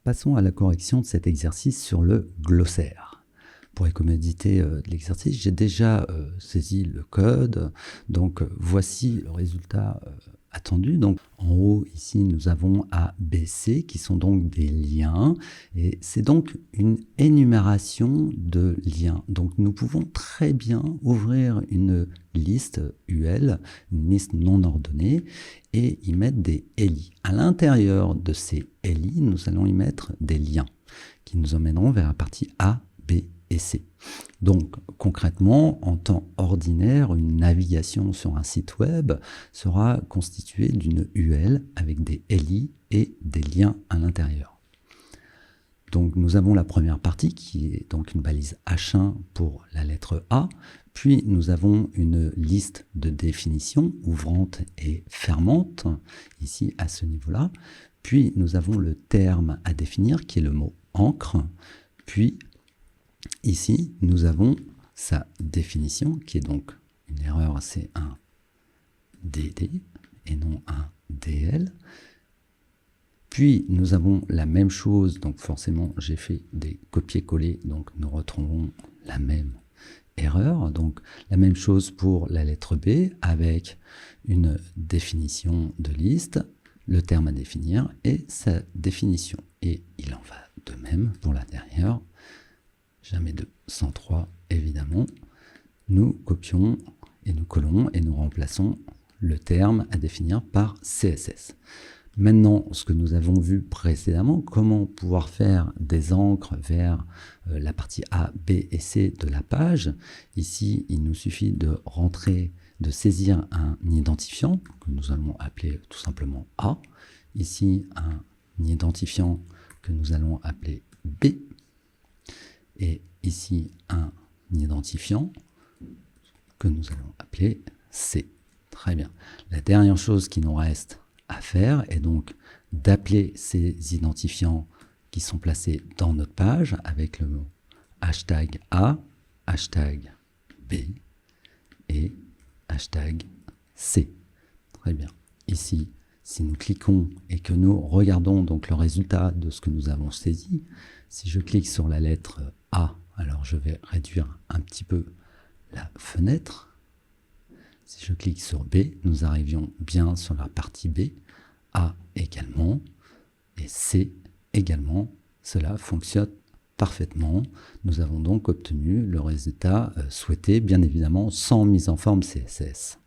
Passons à la correction de cet exercice sur le glossaire. Pour la commodité de l'exercice, j'ai déjà saisi le code, donc voici le résultat attendu. Donc en haut, ici, nous avons A, B, C, qui sont donc des liens, et c'est donc une énumération de liens. Donc nous pouvons très bien ouvrir une liste UL, une liste non ordonnée, et y mettre des ELI. À l'intérieur de ces ELI, nous allons y mettre des liens, qui nous emmèneront vers la partie A, B et C. Donc concrètement, en temps ordinaire, une navigation sur un site web sera constituée d'une UL avec des ELI et des liens à l'intérieur. Donc nous avons la première partie qui est donc une balise H1 pour la lettre A, puis nous avons une liste de définitions ouvrante et fermante, ici à ce niveau-là, puis nous avons le terme à définir qui est le mot encre, puis ici nous avons sa définition qui est donc une erreur, c'est un DD et non un DL. Puis nous avons la même chose, donc forcément j'ai fait des copier-coller, donc nous retrouvons la même erreur. Donc la même chose pour la lettre B avec une définition de liste, le terme à définir et sa définition. Et il en va de même pour la dernière, jamais de 103 évidemment. Nous copions et nous collons et nous remplaçons le terme à définir par CSS. Maintenant, ce que nous avons vu précédemment, comment pouvoir faire des encres vers la partie A, B et C de la page. Ici, il nous suffit de rentrer, de saisir un identifiant que nous allons appeler tout simplement A. Ici, un identifiant que nous allons appeler B. Et ici, un identifiant que nous allons appeler C. Très bien. La dernière chose qui nous reste à faire est donc d'appeler ces identifiants qui sont placés dans notre page avec le mot hashtag A, hashtag B et hashtag C. Très bien. Ici, si nous cliquons et que nous regardons donc le résultat de ce que nous avons saisi, si je clique sur la lettre A, alors je vais réduire un petit peu la fenêtre. Si je clique sur B, nous arrivions bien sur la partie B, A également, et C également. Cela fonctionne parfaitement. Nous avons donc obtenu le résultat souhaité, bien évidemment sans mise en forme CSS.